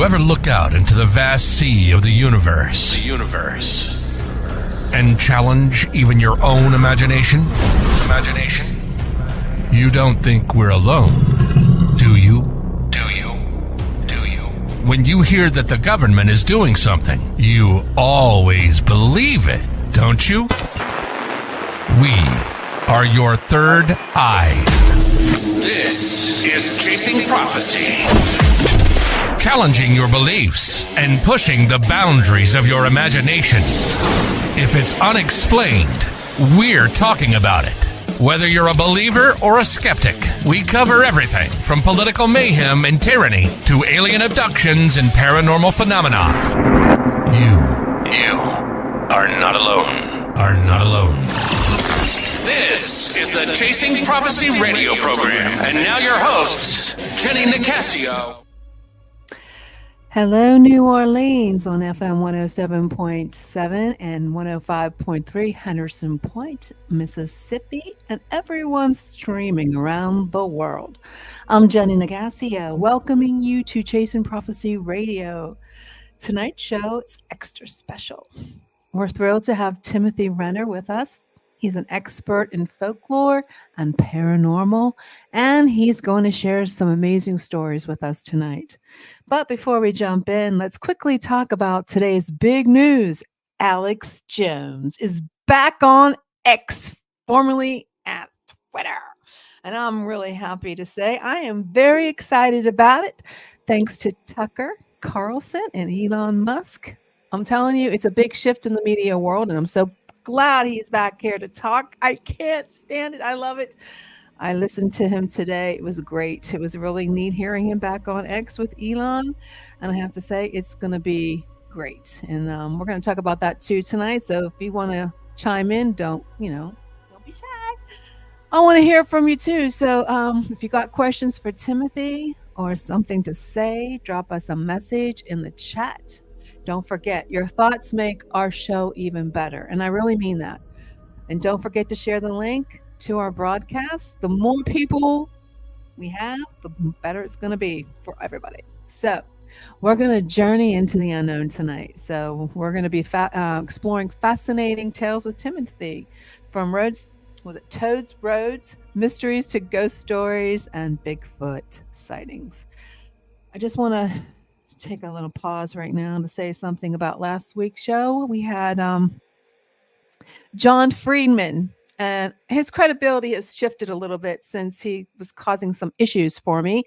ever look out into the vast sea of the universe? And challenge even your own imagination? You don't think we're alone, do you? When you hear that the government is doing something, you always believe it, don't you? We are your third eye. This is Chasing Prophecy. Challenging your beliefs and pushing the boundaries of your imagination. If it's unexplained, we're talking about it. Whether you're a believer or a skeptic, we cover everything from political mayhem and tyranny to alien abductions and paranormal phenomena. You are not alone. This is the Chasing Prophecy radio program. And now your hosts, Jenny Nicasio. Hello, New Orleans on FM 107.7 and 105.3 Henderson Point, Mississippi, and everyone streaming around the world. I'm Jenny Nicasio, welcoming you to Chasing Prophecy Radio. Tonight's show is extra special. We're thrilled to have Timothy Renner with us. He's an expert in folklore and paranormal, and he's going to share some amazing stories with us tonight. But before we jump in, let's quickly talk about today's big news. Alex Jones is back on X, formerly at Twitter. And I'm really happy to say I am very excited about it. Thanks to Tucker Carlson and Elon Musk. I'm telling you, it's a big shift in the media world, and I'm so glad he's back here to talk. I can't stand it. I love it. I listened to him today. It was great. It was really neat hearing him back on X with Elon. And I have to say, it's going to be great. And we're going to talk about that too tonight. So if you want to chime in, don't be shy. I want to hear from you too. So if you got questions for Timothy or something to say, drop us a message in the chat. Don't forget, your thoughts make our show even better. And I really mean that. And don't forget to share the link to our broadcast. The more people we have, the better it's going to be for everybody. So we're going to journey into the unknown tonight. So we're going to be exploring fascinating tales with Timothy, from Toad's Roads, mysteries to ghost stories, and Bigfoot sightings. I just want to take a little pause right now to say something about last week's show. We had John Friedman. And his credibility has shifted a little bit since he was causing some issues for me.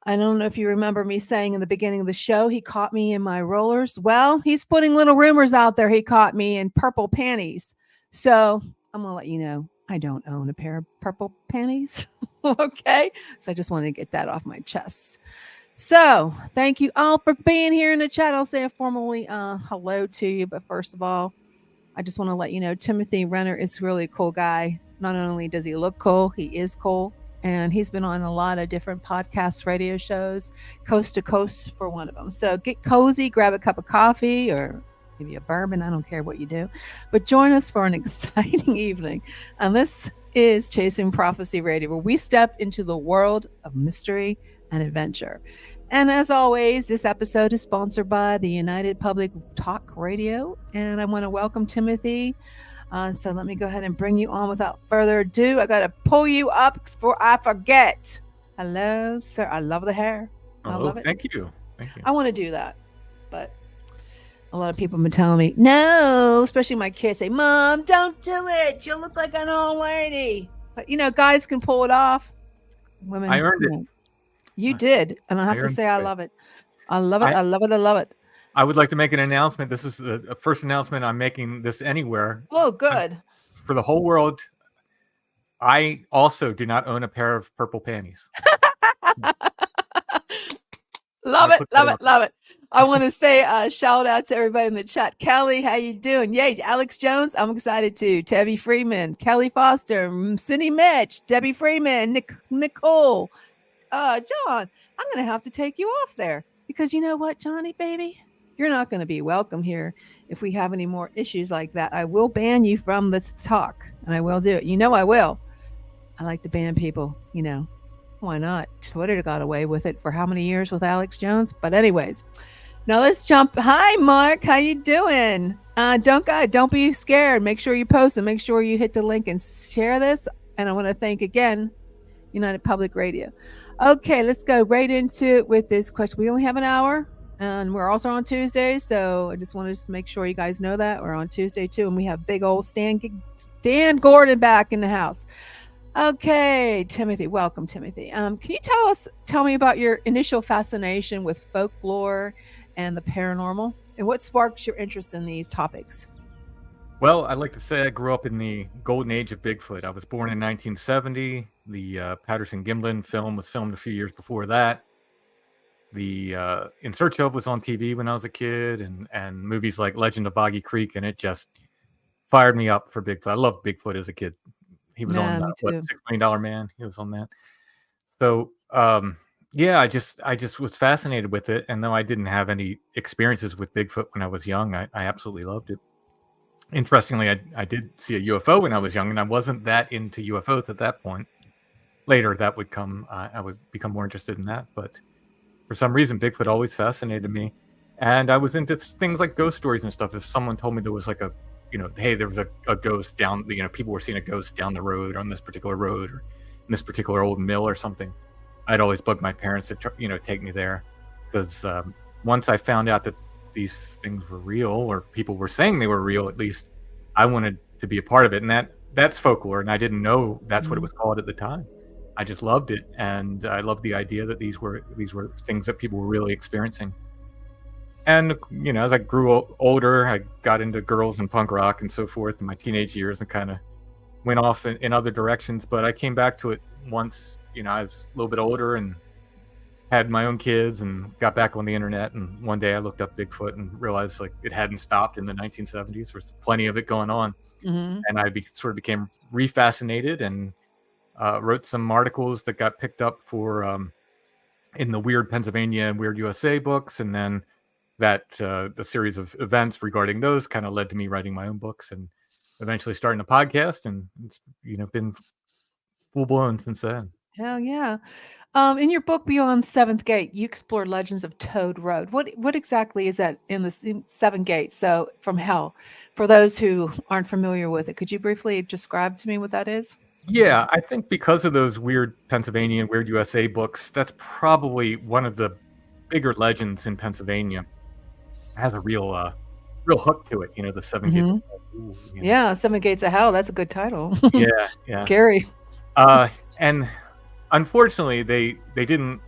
I don't know if you remember me saying in the beginning of the show, he caught me in my rollers. Well, he's putting little rumors out there. He caught me in purple panties. So I'm going to let you know, I don't own a pair of purple panties. Okay. So I just wanted to get that off my chest. So thank you all for being here in the chat. I'll say a formally hello to you. But first of all, I just want to let you know, Timothy Renner is really a cool guy. Not only does he look cool, he is cool. And he's been on a lot of different podcast radio shows, coast to coast for one of them. So get cozy, grab a cup of coffee or maybe a bourbon. I don't care what you do. But join us for an exciting evening. And this is Chasing Prophecy Radio, where we step into the world of mystery and adventure. And as always, this episode is sponsored by the United Public Talk Radio. And I want to welcome Timothy. So let me go ahead and bring you on without further ado. I got to pull you up before I forget. Hello, sir. I love the hair. I love it. Thank you. I want to do that. But a lot of people have been telling me, no, especially my kids say, Mom, don't do it. You'll look like an old lady. But, guys can pull it off. Women, I earned it. You did, and I have to say I love it. I love it. I love it. I love it. I would like to make an announcement. This is the first announcement I'm making this anywhere. Oh, good. For the whole world, I also do not own a pair of purple panties. Love it. I want to say a shout out to everybody in the chat. Kelly, how you doing? Yay, Alex Jones, I'm excited too. Debbie Freeman, Kelly Foster, Cindy Mitch, Debbie Freeman, Nicole. John, I'm going to have to take you off there because you know what, Johnny, baby, you're not going to be welcome here if we have any more issues like that. I will ban you from the talk, and I will do it. I will. I like to ban people, Why not? Twitter got away with it for how many years with Alex Jones? But anyways, now let's jump. Hi, Mark. How you doing? Don't be scared. Make sure you post and make sure you hit the link and share this. And I want to thank again United Public Radio. Okay, let's go right into it with this question. We only have an hour, and we're also on Tuesday, so I just wanted to make sure you guys know that we're on Tuesday too, and we have big old Stan Gordon back in the house. Okay, Timothy, welcome, Timothy. Can you tell me about your initial fascination with folklore and the paranormal, and what sparked your interest in these topics? Well, I'd like to say I grew up in the golden age of Bigfoot. I was born in 1970. The Patterson-Gimlin film was filmed a few years before that. The In Search of was on TV when I was a kid, and movies like Legend of Boggy Creek, and it just fired me up for Bigfoot. I loved Bigfoot as a kid. He was on $6 Million Man. He was on that. So yeah, I just was fascinated with it. And though I didn't have any experiences with Bigfoot when I was young, I absolutely loved it. Interestingly, I did see a UFO when I was young, and I wasn't that into UFOs at that point. Later, that would come. I would become more interested in that. But for some reason, Bigfoot always fascinated me, and I was into things like ghost stories and stuff. If someone told me there was like a hey, there was a ghost down, people were seeing a ghost down the road on this particular road or in this particular old mill or something, I'd always bug my parents to take me there, because once I found out that these things were real, or people were saying they were real, at least I wanted to be a part of it. And that's folklore, and I didn't know that's what it was called at the time. I just loved it, and I loved the idea that these were things that people were really experiencing. And, as I grew older, I got into girls and punk rock and so forth in my teenage years, and kind of went off in other directions. But I came back to it once, I was a little bit older and had my own kids and got back on the internet. And one day I looked up Bigfoot and realized it hadn't stopped in the 1970s. There was plenty of it going on. Mm-hmm. And I sort of became refascinated and wrote some articles that got picked up for in the Weird Pennsylvania and Weird USA books. And then the series of events regarding those kind of led to me writing my own books and eventually starting a podcast, and it's been full blown since then. Hell yeah. In your book Beyond Seventh Gate, you explore legends of Toad Road. What exactly is that in the Seven Gates? So from hell, for those who aren't familiar with it, could you briefly describe to me what that is? Yeah, I think because of those Weird Pennsylvania and Weird USA books, that's probably one of the bigger legends in Pennsylvania. It has a real hook to it, the Seven Gates of Hell. Ooh, Yeah, Seven Gates of Hell. That's a good title. Yeah. Scary. And unfortunately, they didn't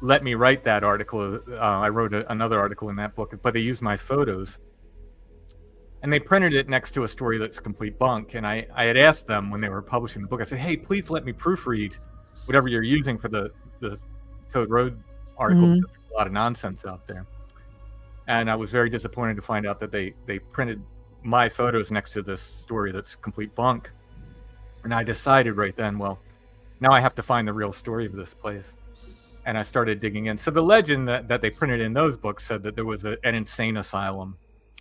let me write that article. I wrote another article in that book, but they used my photos. And they printed it next to a story that's complete bunk. And I had asked them when they were publishing the book, I said, hey, please let me proofread whatever you're using for the Toad Road article. Mm-hmm. There's a lot of nonsense out there. And I was very disappointed to find out that they printed my photos next to this story that's complete bunk. And I decided right then, well, now I have to find the real story of this place. And I started digging in. So the legend that they printed in those books said that there was an insane asylum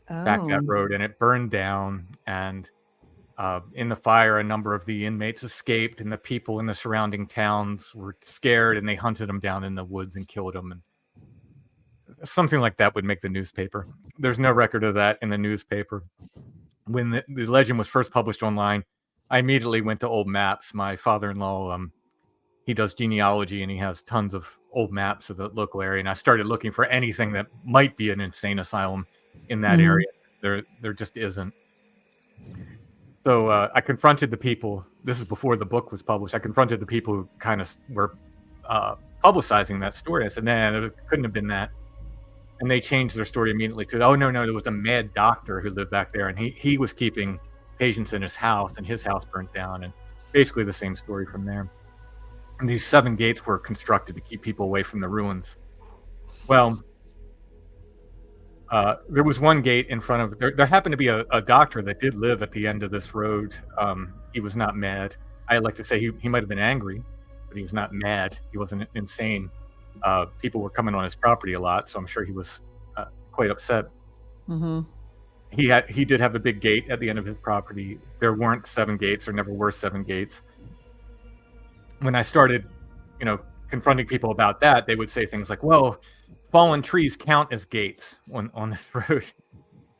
back that road, and it burned down. And in the fire, a number of the inmates escaped, and the people in the surrounding towns were scared, and they hunted them down in the woods and killed them. And something like that would make the newspaper. There's no record of that in the newspaper. When the legend was first published online, I immediately went to old maps. My father-in-law, he does genealogy, and he has tons of old maps of the local area. And I started looking for anything that might be an insane asylum in that area. There just isn't. So I confronted the people. This is before the book was published. I confronted the people who kind of were publicizing that story. I said, nah, it couldn't have been that. And they changed their story immediately to, oh, no, there was a mad doctor who lived back there, and he was keeping patients in his house, and his house burnt down. And basically the same story from there. And these 7 gates were constructed to keep people away from the ruins. Well, there was one gate in front of, there happened to be a doctor that did live at the end of this road. He was not mad. I like to say he might have been angry, but he was not mad. He wasn't insane. People were coming on his property a lot, so I'm sure he was quite upset. Mm-hmm. He did have a big gate at the end of his property. There weren't 7 gates. There never were 7 gates. When I started confronting people about that, they would say things like, well, fallen trees count as gates on this road.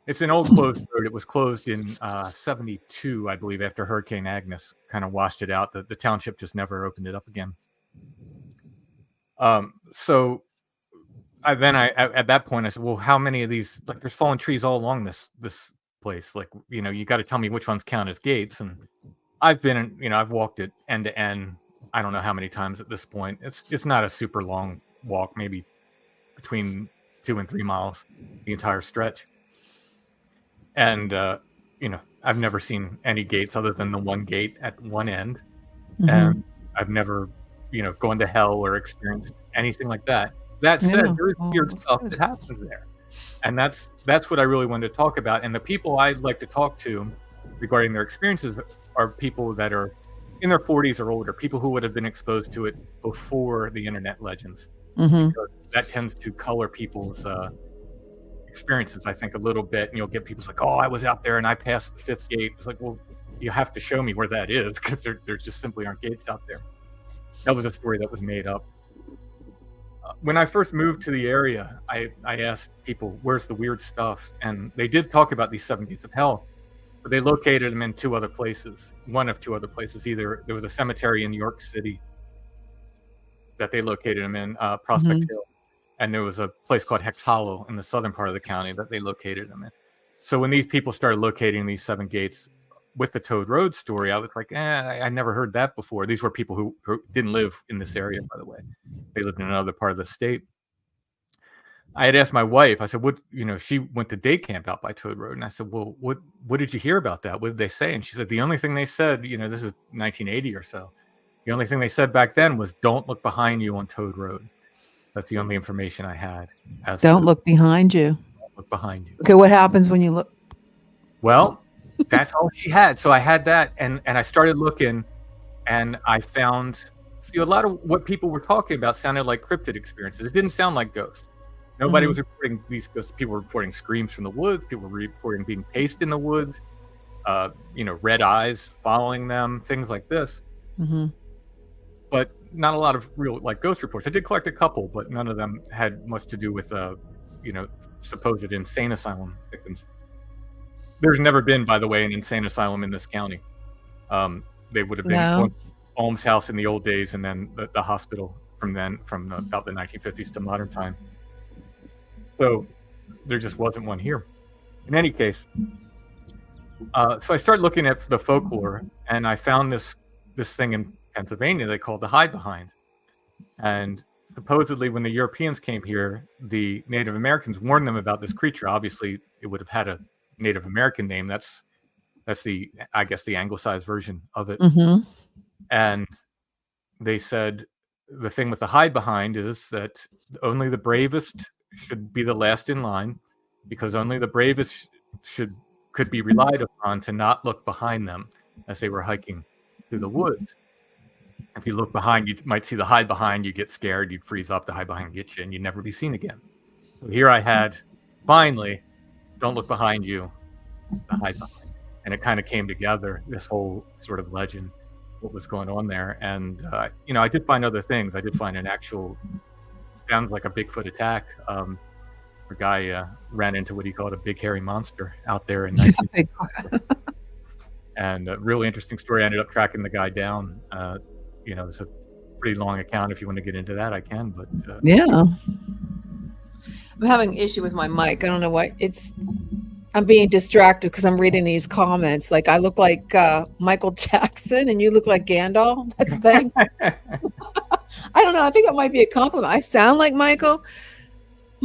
It's an old closed road. It was closed in 72, I believe, after Hurricane Agnes kind of washed it out. The township just never opened it up again. So at that point, I said, well, how many of these, like, there's fallen trees all along this place. Like, you got to tell me which ones count as gates. And I've walked it end to end. I don't know how many times at this point. It's not a super long walk, maybe between 2 and 3 miles, the entire stretch. And, I've never seen any gates other than the one gate at one end. Mm-hmm. And I've never, gone to hell or experienced anything like that. That said, there's weird stuff that happens there. And that's what I really wanted to talk about. And the people I'd like to talk to regarding their experiences are people that are in their 40s or older, people who would have been exposed to it before the internet legends. Mm-hmm. That tends to color people's experiences, I think, a little bit. And you'll get people like, oh, I was out there and I passed the 5th gate. It's like, well, you have to show me where that is, because there just simply aren't gates out there. That was a story that was made up. When I first moved to the area, I asked people, where's the weird stuff? And they did talk about these 7 gates of hell, but they located them in 2 other places. One of 2 other places. Either there was a cemetery in New York City that they located them in, Prospect mm-hmm. Hill. And there was a place called Hex Hollow in the southern part of the county that they located them in. So when these people started locating these 7 gates with the Toad Road story, I was like, I never heard that before. These were people who didn't live in this area, by the way. They lived in another part of the state. I had asked my wife, I said, she went to day camp out by Toad Road. And I said, well, what did you hear about that? What did they say? And she said, the only thing they said, this is 1980 or so. The only thing they said back then was, don't look behind you on Toad Road. That's the only information I had. Don't look behind you. Don't look behind you. Okay, what happens when you look? Well, that's all she had. So I had that, and I started looking, and I found, a lot of what people were talking about sounded like cryptid experiences. It didn't sound like ghosts. Nobody mm-hmm. was reporting these ghosts. People were reporting screams from the woods. People were reporting being paced in the woods. Red eyes following them, things like this. Mm-hmm. But not a lot of real ghost reports. I did collect a couple, but none of them had much to do with supposed insane asylum victims. There's never been, by the way, an insane asylum in this county. They would have been one almshouse in the old days, and then the hospital from about the 1950s to modern time. So there just wasn't one here. In any case, so I started looking at the folklore, and I found this thing in Pennsylvania they called the hide behind. And supposedly when the Europeans came here, the Native Americans warned them about this creature. Obviously it would have had a Native American name. That's the, I guess, the anglicized version of it. Mm-hmm. And they said the thing with the hide behind is that only the bravest should be the last in line, because only the bravest could be relied upon to not look behind them as they were hiking through the woods. If you look behind, you might see the hide behind, you get scared, you'd freeze up, the hide behind gets you, and you'd never be seen again. So here I had, finally, don't look behind you, the hide behind. And it kind of came together, this whole sort of legend, what was going on there. And, I did find other things. I did find an actual, sounds like a Bigfoot attack. A guy ran into what he called a big hairy monster out there in 19... And a really interesting story. I ended up tracking the guy down. It's a pretty long account. If you want to get into that, I can. But yeah, I'm having an issue with my mic. I don't know why. I'm being distracted because I'm reading these comments. Like, I look like Michael Jackson, and you look like Gandalf. That's thanks. I don't know. I think that might be a compliment. I sound like Michael.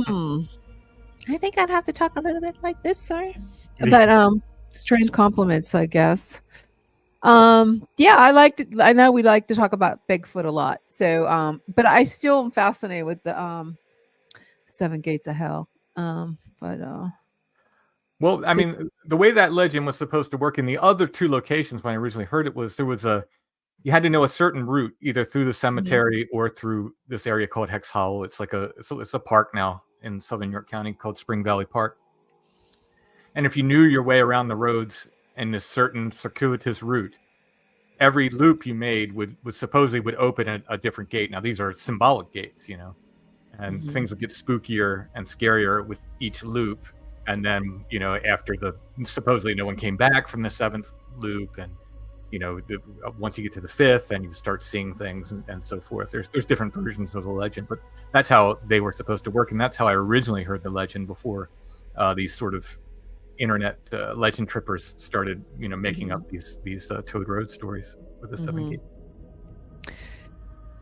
I think I'd have to talk a little bit like this, sorry. But strange compliments, I guess. I know we like to talk about Bigfoot a lot. So but I still am fascinated with the 7 gates of hell. Well, I mean, the way that legend was supposed to work in the other 2 locations when I originally heard it was you had to know a certain route, either through the cemetery mm-hmm. or through this area called Hex Hollow. It's like it's a park now in southern York County called Spring Valley Park. And if you knew your way around the roads in this certain circuitous route, every loop you made would supposedly would open a different gate. Now these are symbolic gates, and things would get spookier and scarier with each loop. And then, after supposedly no one came back from the 7th loop, and once you get to the 5th, then you start seeing things and so forth. There's different versions of the legend, but that's how they were supposed to work, and that's how I originally heard the legend before these sort of internet legend trippers started, making up these Toad Road stories with the 7 gate.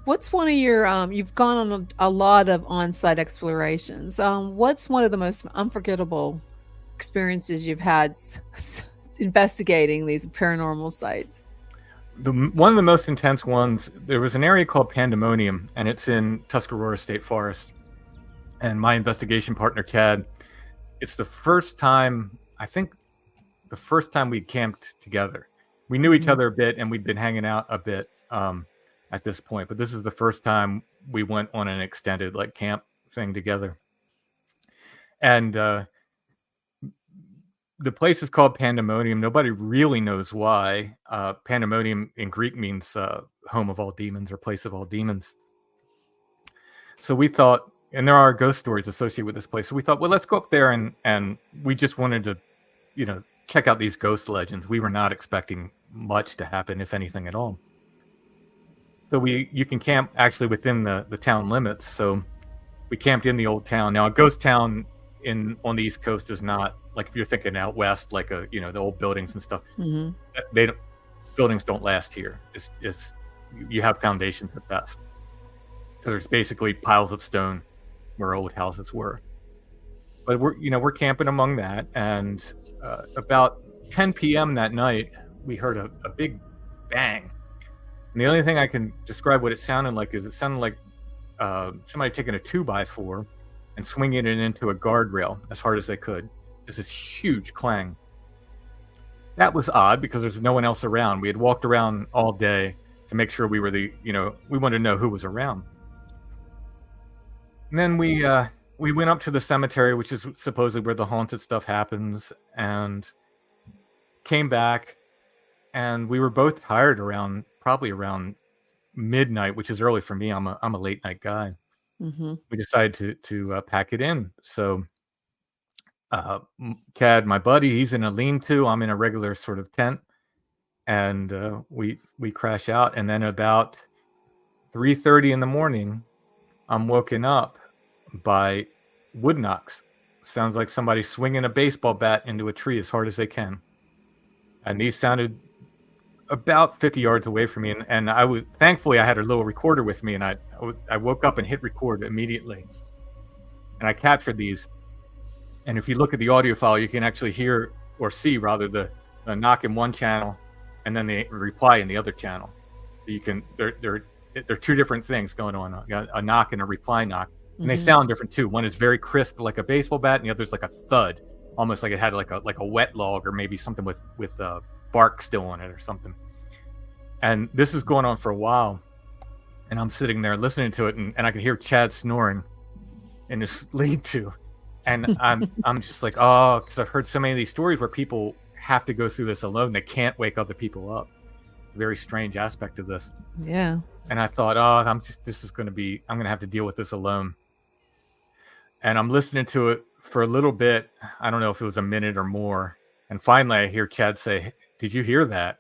What's one of your, you've gone on a lot of on-site explorations. What's one of the most unforgettable experiences you've had investigating these paranormal sites? One of the most intense ones, there was an area called Pandemonium, and it's in Tuscarora State Forest. And my investigation partner, Chad, it's the first time we camped together. We knew each other a bit, and we'd been hanging out a bit at this point, but this is the first time we went on an extended camp thing together. And the place is called Pandemonium. Nobody really knows why. Pandemonium in Greek means home of all demons or place of all demons. So we thought, and there are ghost stories associated with this place, so we thought, well, let's go up there, and we just wanted to check out these ghost legends. We were not expecting much to happen, if anything at all. So you can camp actually within the town limits. So we camped in the old town. Now a ghost town on the East Coast is not like, if you're thinking out west, like the old buildings and stuff. Buildings don't last here. It's you have foundations at best. So there's basically piles of stone where old houses were. But we're camping among that, and about 10 p.m. that night, we heard a big bang. And the only thing I can describe what it sounded like is it sounded like somebody taking a 2x4 and swinging it into a guardrail as hard as they could. There's this huge clang. That was odd because there's no one else around. We had walked around all day to make sure we were we wanted to know who was around. And then we went up to the cemetery, which is supposedly where the haunted stuff happens, and came back, and we were both tired probably around midnight, which is early for me. I'm a late night guy. We decided to pack it in. So Cad, my buddy, he's in a lean-to. I'm in a regular sort of tent, and we crash out. And then about 3:30 in the morning, I'm woken up by wood knocks. Sounds like somebody swinging a baseball bat into a tree as hard as they can. And these sounded about 50 yards away from me, and thankfully I had a little recorder with me, and I woke up and hit record immediately, and I captured these. And if you look at the audio file, you can actually hear, or see rather, the knock in one channel and then the reply in the other channel. So you can they're two different things going on, a knock and a reply knock, and they sound different too. One is very crisp like a baseball bat, and the other's like a thud, almost like it had like a wet log, or maybe something with bark still on it or something. And this is going on for a while, and I'm sitting there listening to it, and I can hear Chad snoring in his lead-to, and I'm just like, oh, because I've heard so many of these stories where people have to go through this alone. They can't wake other people up. Very strange aspect of this. Yeah. And I thought, oh, I'm going to have to deal with this alone. And I'm listening to it for a little bit. I don't know if it was a minute or more. And finally I hear Chad say, "Did you hear that?"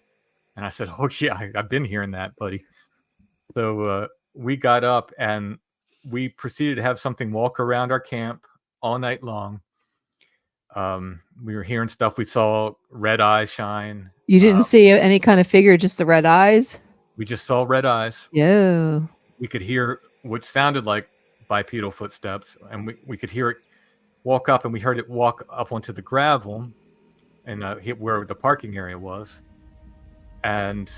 And I said, "Oh yeah, I've been hearing that, buddy." So we got up and we proceeded to have something walk around our camp all night long. We were hearing stuff. We saw red eyes shine. You didn't see any kind of figure, just the red eyes? We just saw red eyes. Yeah. We could hear what sounded like bipedal footsteps, and we could hear it walk up, and we heard it walk up onto the gravel and hit where the parking area was. And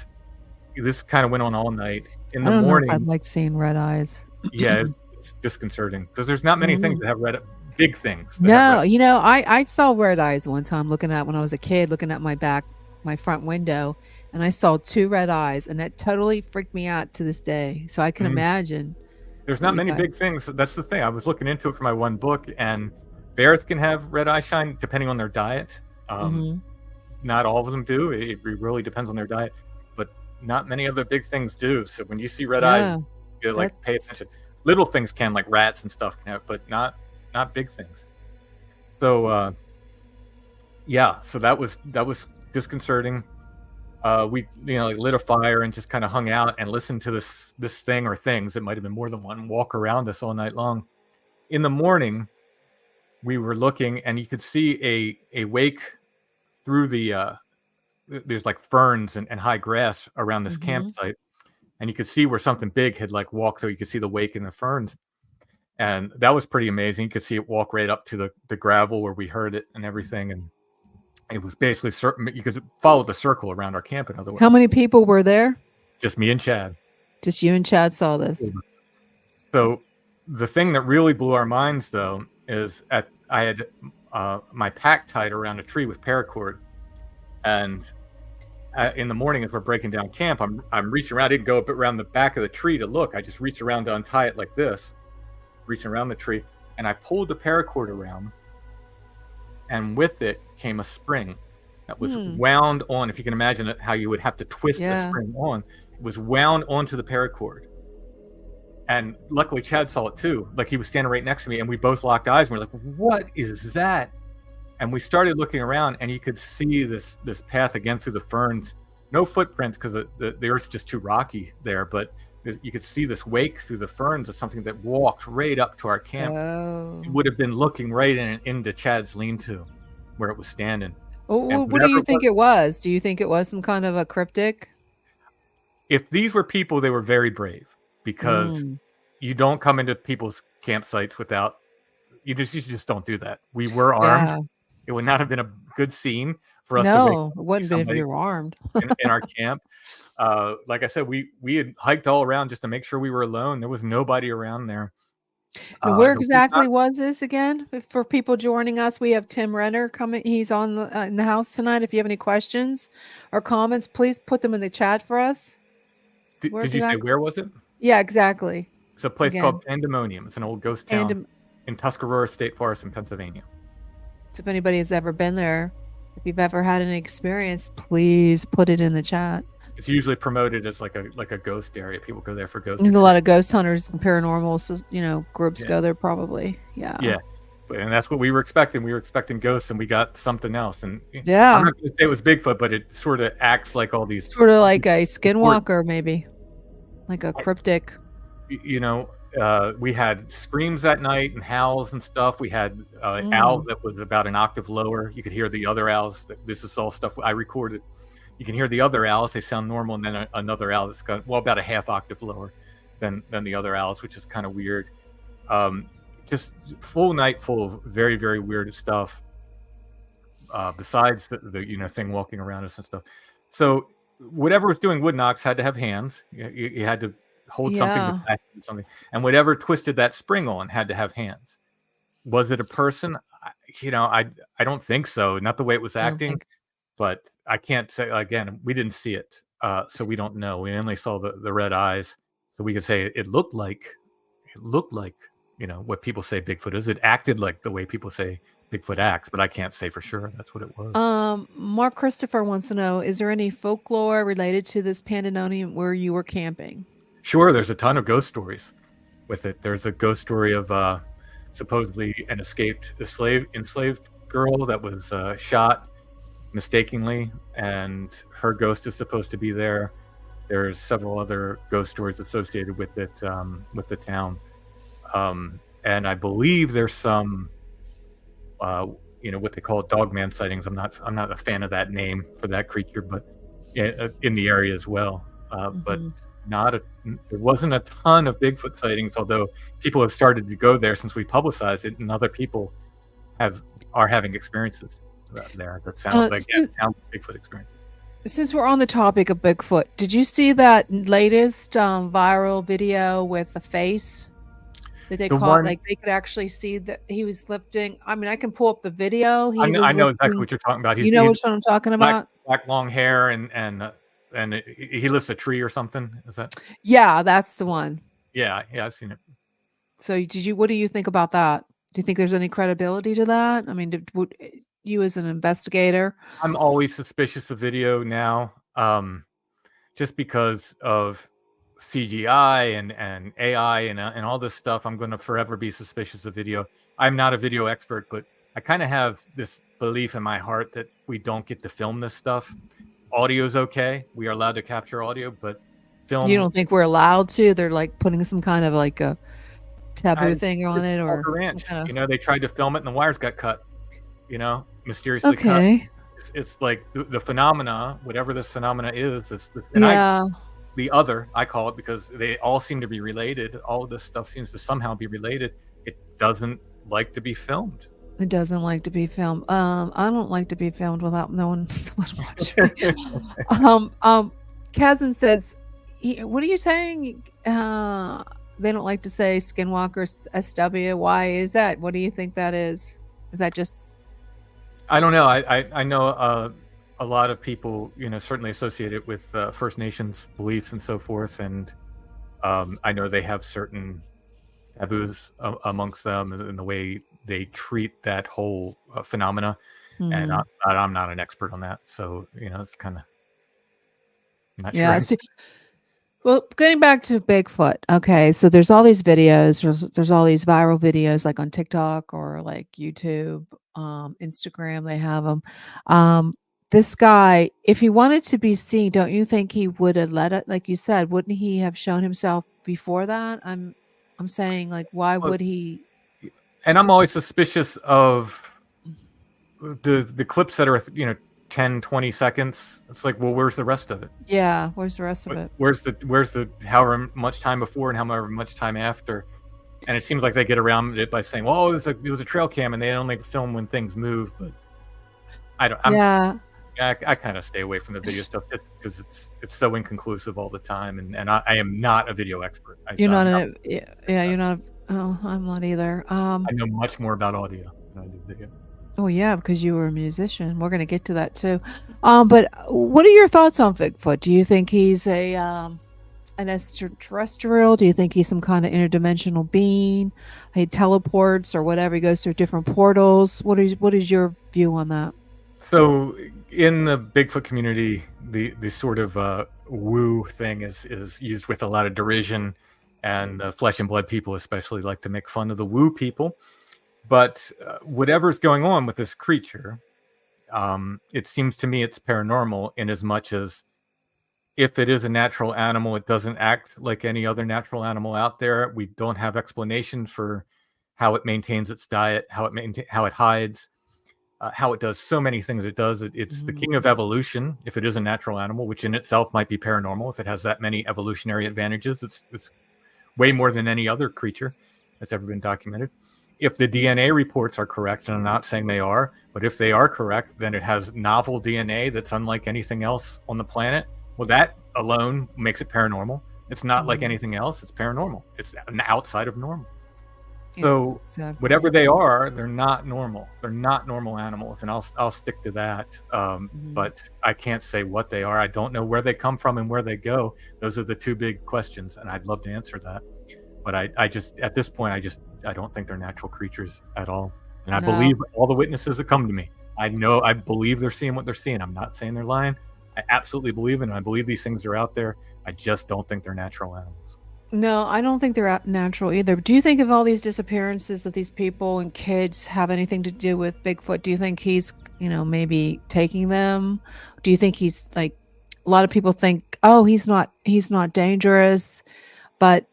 this kind of went on all night. In the morning, I'd like seeing red eyes. Yeah, it's disconcerting because there's not many things that have big things. No, I saw red eyes one time when I was a kid, looking at my front window, and I saw two red eyes, and that totally freaked me out to this day. So I can imagine. There's not many big things. That's the thing. I was looking into it for my one book, and bears can have red eye shine depending on their diet. Not all of them do. It really depends on their diet. But not many other big things do. So when you see red Yeah, eyes, you like pay attention. Little things can, like rats and stuff can have, but not big things. So yeah, so that was disconcerting. We like lit a fire and just kind of hung out and listened to this thing or things. It might have been more than one, walk around us all night long. In the morning, we were looking and you could see a wake through the there's like ferns and high grass around this campsite, and you could see where something big had like walked through. You could see the wake in the ferns, and that was pretty amazing. You could see it walk right up to the gravel where we heard it and everything, and it was basically certain you could follow the circle around our camp. In other words, how many people were there? Just me and Chad. Just you and Chad saw this. So the thing that really blew our minds, though, is I had my pack tied around a tree with paracord, and in the morning, as we're breaking down camp, I'm reaching around. I didn't go up around the back of the tree to look. I just reached around to untie it like this, reaching around the tree, and I pulled the paracord around, and with it came a spring that was wound on. If you can imagine it, how you would have to twist a spring on, it was wound onto the paracord. And luckily, Chad saw it too. Like, he was standing right next to me, and we both locked eyes. And we're like, "What is that?" And we started looking around, and you could see this path again through the ferns. No footprints because the earth's just too rocky there. But you could see this wake through the ferns of something that walked right up to our camp. Oh. It would have been looking right into Chad's lean-to, where it was standing. Oh, what do you think it was? Do you think it was some kind of a cryptic? If these were people, they were very brave, because you don't come into people's campsites without you just don't do that. We were armed. Yeah. It would not have been a good scene for us to it wouldn't have been if you were armed in our camp. Like I said, we had hiked all around just to make sure we were alone. There was nobody around there. Now, where exactly was this again? For people joining us, we have Tim Renner coming. He's on in the house tonight. If you have any questions or comments, please put them in the chat for us. Did you say where was it? Yeah, exactly. It's a place called Pandemonium. It's an old ghost town in Tuscarora State Forest in Pennsylvania. So if anybody has ever been there, if you've ever had any experience, please put it in the chat. It's usually promoted as like a ghost area. People go there for ghost. There's a lot of ghost hunters and paranormal, groups go there probably. Yeah. Yeah. And that's what we were expecting. We were expecting ghosts, and we got something else. And I'm not going to say it was Bigfoot, but it sort of acts like all these. Sort of like a skinwalker, maybe. Like a cryptic. We had screams that night and howls and stuff. We had an owl that was about an octave lower. You could hear the other owls. This is all stuff I recorded. You can hear the other owls. They sound normal. And then another owl that's got, about a half octave lower than the other owls, which is kind of weird. Just full night full of very, very weird stuff. Besides the thing walking around us and stuff. So whatever was doing wood knocks had to have hands. You had to hold something to back something, and whatever twisted that spring on had to have hands. Was it a person? I don't think so. Not the way it was acting, but I can't say. Again, we didn't see it, so we don't know. We only saw the red eyes, so we could say it looked like what people say Bigfoot is. It acted like the way people say Bigfoot acts, but I can't say for sure that's what it was. Mark Christopher wants to know: is there any folklore related to this Pandemonium where you were camping? Sure, there's a ton of ghost stories with it. There's a ghost story of supposedly an escaped enslaved girl that was shot mistakenly, and her ghost is supposed to be there. There's several other ghost stories associated with it, with the town, and I believe there's some, what they call dogman sightings. I'm not a fan of that name for that creature, but in the area as well. But there wasn't a ton of Bigfoot sightings, although people have started to go there since we publicized it, and other people are having experiences there that sound like Bigfoot experiences. Since we're on the topic of Bigfoot, did you see that latest viral video with the face that they caught? Like, they could actually see that he was lifting. I mean, I can pull up the video. I know exactly what you're talking about. You know which one I'm talking about? Black long hair and he lifts a tree or something. Is that? Yeah, that's the one. Yeah, I've seen it. So what do you think about that? Do you think there's any credibility to that? I mean, would you as an investigator? I'm always suspicious of video now. just because of CGI and AI and all this stuff, I'm going to forever be suspicious of video. I'm not a video expert, but I kind of have this belief in my heart that we don't get to film this stuff. Audio's okay. We are allowed to capture audio, but film... You don't think we're allowed to? They're like putting some kind of like a taboo thing on it, or ranch. Kind of... You know, they tried to film it and the wires got cut. You know, mysteriously okay. cut. It's like the phenomena, whatever this phenomena is. I call it, because they all seem to be related. All of this stuff seems to somehow be related. It doesn't like to be filmed. It doesn't like to be filmed. I don't like to be filmed without no one watching me. Kazan says, what are you saying? They don't like to say skinwalkers SW. Why is that? What do you think that is? Is that just... I don't know. I know a lot of people, you know, certainly associated with First Nations beliefs and so forth, and I know they have certain taboos amongst them in the way they treat that whole phenomena. And I'm not an expert on that, so you know, it's kind of not sure. So, well, getting back to Bigfoot. Okay, so there's all these videos. There's all these viral videos, like on TikTok or like YouTube, Instagram. They have them. This guy, if he wanted to be seen, don't you think he would have let it? Like you said, wouldn't he have shown himself before that? I'm saying, like, why would he? And I'm always suspicious of the clips that are, you know, 10, 20 seconds. It's like, well, where's the rest of it? Yeah, where's the rest of it? Where's the however much time before and however much time after? And it seems like they get around it by saying, well, it was a trail cam and they only film when things move. But I kind of stay away from the video stuff because it's so inconclusive all the time, and I am not a video expert. You're not you're not. Oh, I'm not either. I know much more about audio than I do video. Oh yeah, because you were a musician. We're going to get to that too. But what are your thoughts on Bigfoot? Do you think he's an extraterrestrial? Do you think he's some kind of interdimensional being? He teleports or whatever. He goes through different portals. What is your view on that? So in the Bigfoot community, the sort of woo thing is used with a lot of derision, and flesh and blood people especially like to make fun of the woo people. But whatever's going on with this creature, it seems to me it's paranormal, in as much as if it is a natural animal, it doesn't act like any other natural animal out there. We don't have explanation for how it maintains its diet, how it hides, how it does so many things it does. It's the king of evolution, if it is a natural animal, which in itself might be paranormal. If it has that many evolutionary advantages, it's way more than any other creature that's ever been documented. If the DNA reports are correct, and I'm not saying they are, but if they are correct, then it has novel DNA that's unlike anything else on the planet. Well, that alone makes it paranormal. It's not like anything else. It's paranormal. It's outside of normal. So exactly. Whatever they are, they're not normal. They're not normal animals, and I'll stick to that. But I can't say what they are. I don't know where they come from and where they go. Those are the two big questions, and I'd love to answer that. But I just, at this point, I don't think they're natural creatures at all. And I believe all the witnesses that come to me. I believe they're seeing what they're seeing. I'm not saying they're lying. I absolutely believe it, and I believe these things are out there. I just don't think they're natural animals. No, I don't think they're natural either. Do you think of all these disappearances of these people and kids have anything to do with Bigfoot? Do you think he's, maybe taking them? Do you think he's like, a lot of people think, oh, he's not dangerous, but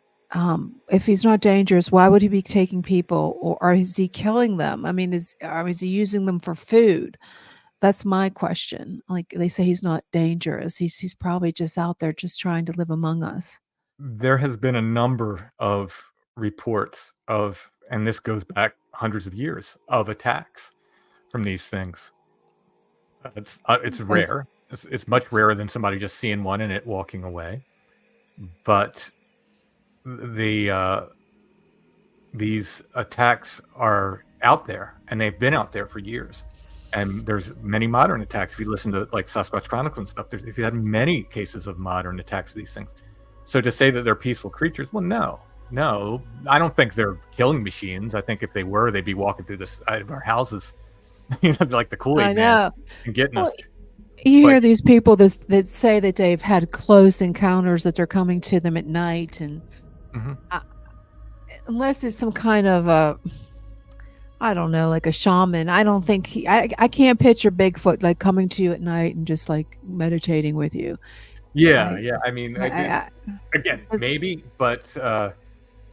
if he's not dangerous, why would he be taking people, or is he killing them? I mean, is he using them for food? That's my question. Like, they say he's not dangerous. He's probably just out there just trying to live among us. There has been a number of reports of, and this goes back hundreds of years, of attacks from these things. It's rare. It's much rarer than somebody just seeing one and it walking away. But these attacks are out there, and they've been out there for years. And there's many modern attacks. If you listen to like Sasquatch Chronicles and stuff, if you had many cases of modern attacks of these things. So to say that they're peaceful creatures, well, no, I don't think they're killing machines. I think if they were, they'd be walking through the side of our houses, like the Kool-Aid Man, and getting us. You But hear these people that say that they've had close encounters, that they're coming to them at night, and mhm. I, unless it's some kind of a, I don't know, like a shaman. I don't think I can't picture Bigfoot like coming to you at night and just like meditating with you. Yeah, I, yeah. I mean, I again, it's- maybe, but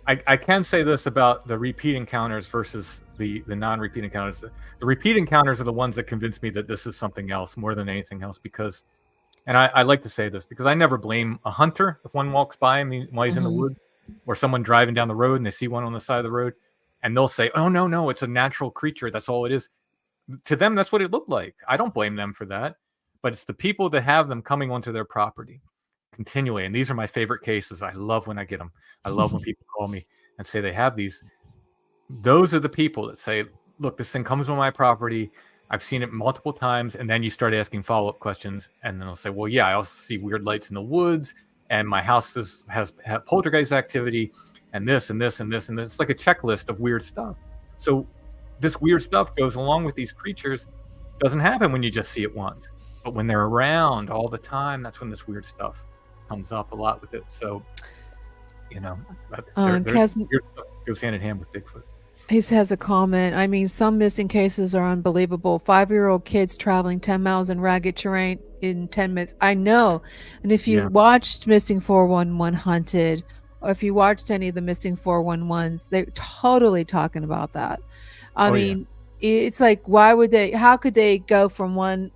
I can say this about the repeat encounters versus the non-repeat encounters. The repeat encounters are the ones that convince me that this is something else more than anything else. Because, and I like to say this because I never blame a hunter if one walks by him while he's in the Mhm. woods, or someone driving down the road and they see one on the side of the road, and they'll say, "Oh no, no, it's a natural creature. That's all it is." To them, that's what it looked like. I don't blame them for that, but it's the people that have them coming onto their property continually. And these are my favorite cases. I love when I get them. I love when people call me and say they have these. Those are the people that say, "Look, this thing comes on my property. I've seen it multiple times." And then you start asking follow-up questions, and then they'll say, "Well, yeah, I also see weird lights in the woods, and my house has poltergeist activity, and this and this and this and this." It's like a checklist of weird stuff. So this weird stuff goes along with these creatures. Doesn't happen when you just see it once, but when they're around all the time, that's when this weird stuff comes up a lot with it. So, you know, and Kaz, weird stuff goes hand in hand with Bigfoot. he has a comment. I mean, some missing cases are unbelievable. 5-year-old kids traveling 10 miles in ragged terrain in 10 minutes. I know. And if you Yeah. watched Missing 411 Hunted, or if you watched any of the Missing 411s, they're totally talking about that. I Oh, yeah. mean, it's like, how could they go from one,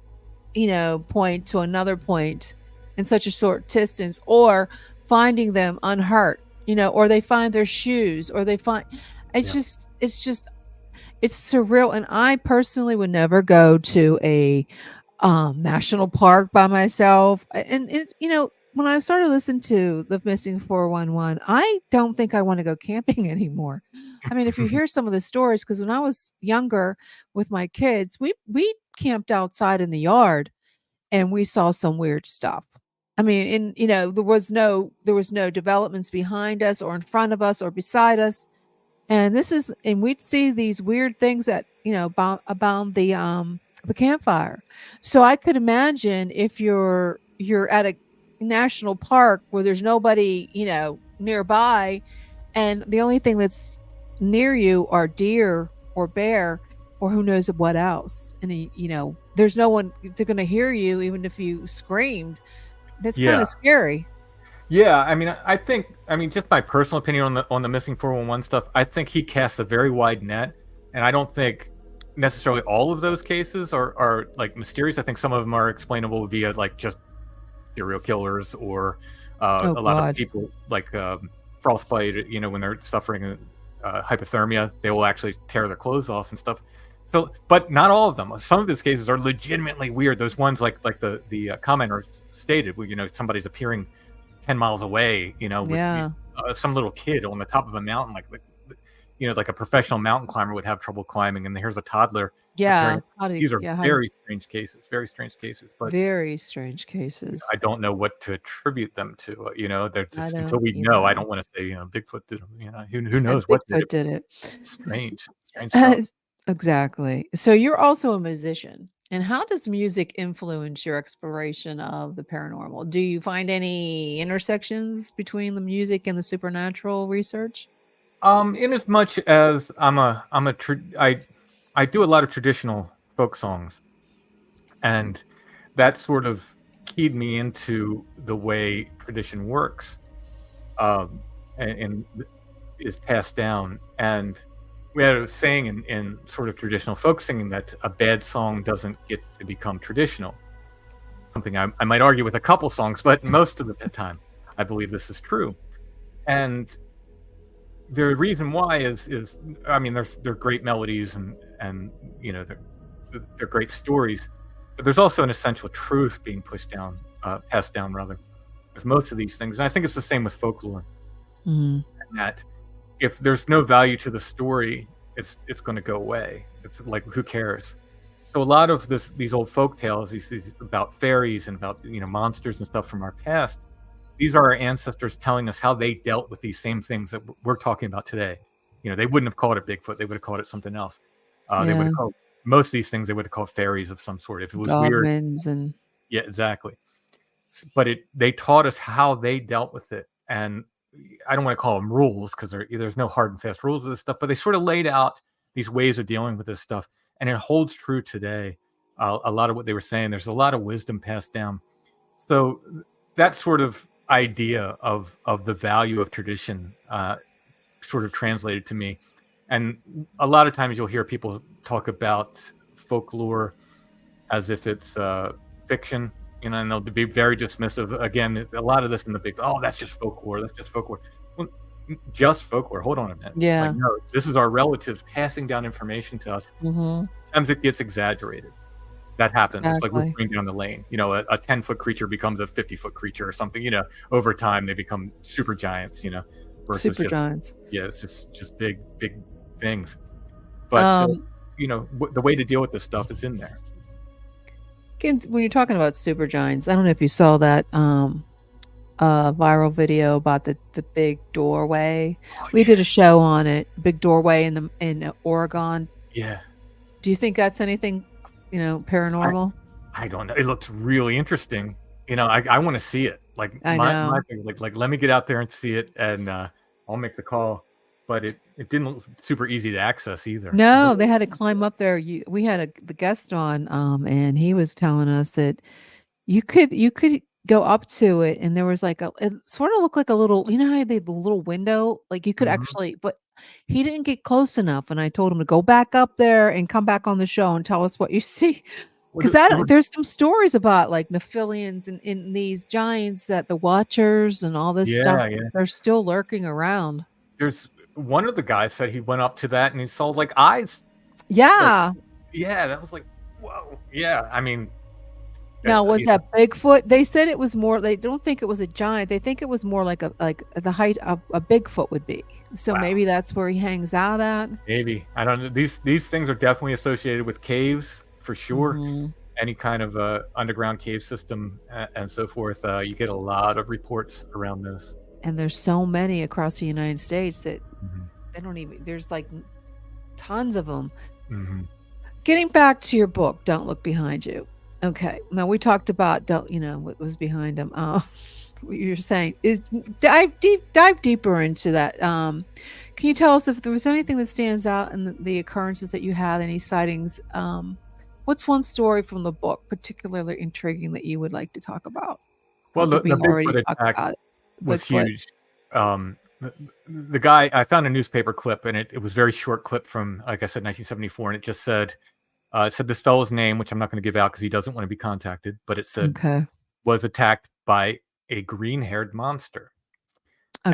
point to another point in such a short distance, or finding them unhurt, or they find their shoes, or they find, Yeah. it's surreal. And I personally would never go to a national park by myself. And when I started listening to the Missing 411, I don't think I want to go camping anymore. I mean, if you hear some of the stories, because when I was younger with my kids, we camped outside in the yard and we saw some weird stuff. I mean, there was no developments behind us or in front of us or beside us. And we'd see these weird things that, about the campfire. So I could imagine if you're at a national park where there's nobody, nearby, and the only thing that's near you are deer or bear or who knows what else. And there's no one, they're going to hear you even if you screamed. That's kind Yeah. of scary. Yeah, I mean, just my personal opinion on the missing 411 stuff. I think he casts a very wide net, and I don't think necessarily all of those cases are like mysterious. I think some of them are explainable via like just serial killers or Oh a lot of God. people like frostbite. When they're suffering hypothermia, they will actually tear their clothes off and stuff. So, but not all of them. Some of these cases are legitimately weird. Those ones like the commenter stated, where somebody's appearing 10 miles away, with Yeah. some little kid on the top of a mountain, like a professional mountain climber would have trouble climbing, and here's a toddler Yeah. appearing. These are very strange cases, but Very strange cases. I don't know what to attribute them to. They're I just, don't until we know, I either. don't want to say, Bigfoot did them. Who knows what did Bigfoot it. did it. Strange stuff. Exactly. So you're also a musician. And how does music influence your exploration of the paranormal? Do you find any intersections between the music and the supernatural research? In as much as I do a lot of traditional folk songs, and that sort of keyed me into the way tradition works, and is passed down. And we had a saying in sort of traditional folk singing that a bad song doesn't get to become traditional. Something I might argue with a couple songs, but most of the time, I believe this is true. And the reason why is I mean, they're great melodies, and they're great stories, but there's also an essential truth being passed down rather, with most of these things. And I think it's the same with folklore, Mm. in that if there's no value to the story, it's going to go away. It's like, who cares? So a lot of these old folk tales, these about fairies and about monsters and stuff from our past, these are our ancestors telling us how they dealt with these same things that we're talking about today. They wouldn't have called it Bigfoot; they would have called it something else. They would Yeah. have called most of these things. They would have called fairies of some sort. If it was weird, Goblins and Yeah, exactly. But they taught us how they dealt with it, and I don't want to call them rules because there's no hard and fast rules of this stuff, but they sort of laid out these ways of dealing with this stuff, and it holds true today. A lot of what they were saying, there's a lot of wisdom passed down. So that sort of idea of the value of tradition sort of translated to me. And a lot of times you'll hear people talk about folklore as if it's fiction, and they'll be very dismissive. Again, a lot of this in the big, oh, that's just folklore. That's just folklore. Well, just folklore. Hold on a minute. Yeah. Like, no, this is our relatives passing down information to us. Sometimes it gets exaggerated. That happens. It's like we're going down the lane. A 10-foot creature becomes a 50-foot creature or something. Over time they become super giants. Versus Super giants. Yeah, it's just big things. But the way to deal with this stuff is in there. Again, when you're talking about super giants, I don't know if you saw that viral video about the big doorway. We did a show on it. Big doorway in Oregon. Yeah. Do you think that's anything paranormal? I don't know. It looks really interesting. I want to see it. Like my thing, like let me get out there and see it, and I'll make the call. But it didn't look super easy to access either. No, they had to climb up there. We had the guest on, and he was telling us that you could go up to it, and there was like it sort of looked like a little, how they the little window, like you could actually, but he didn't get close enough, and I told him to go back up there and come back on the show and tell us what you see. Because there's some stories about like Nephilians and in these giants that the Watchers and all this stuff, they're still lurking around. There's one of the guys said he went up to that and he saw like eyes. Yeah. That was like, whoa. Yeah, I mean. Now, was that Bigfoot? They said it was more. They don't think it was a giant. They think it was more like the height of a Bigfoot would be. So maybe that's where he hangs out at. Maybe, I don't know. These things are definitely associated with caves for sure. Any kind of underground cave system and so forth. You get a lot of reports around those. And there's so many across the United States that they don't even. There's like tons of them. Getting back to your book, Don't Look Behind You. Okay. Now we talked about what was behind him. What you're saying is dive deeper into that. Can you tell us if there was anything that stands out in the occurrences that you had, any sightings? What's one story from the book particularly intriguing that you would like to talk about? Well, the Bigfoot attack was huge. The guy, I found a newspaper clip, and it was a very short clip from, like I said, 1974, and it just said this fellow's name, which I'm not going to give out because he doesn't want to be contacted, but it said was attacked by a green-haired monster.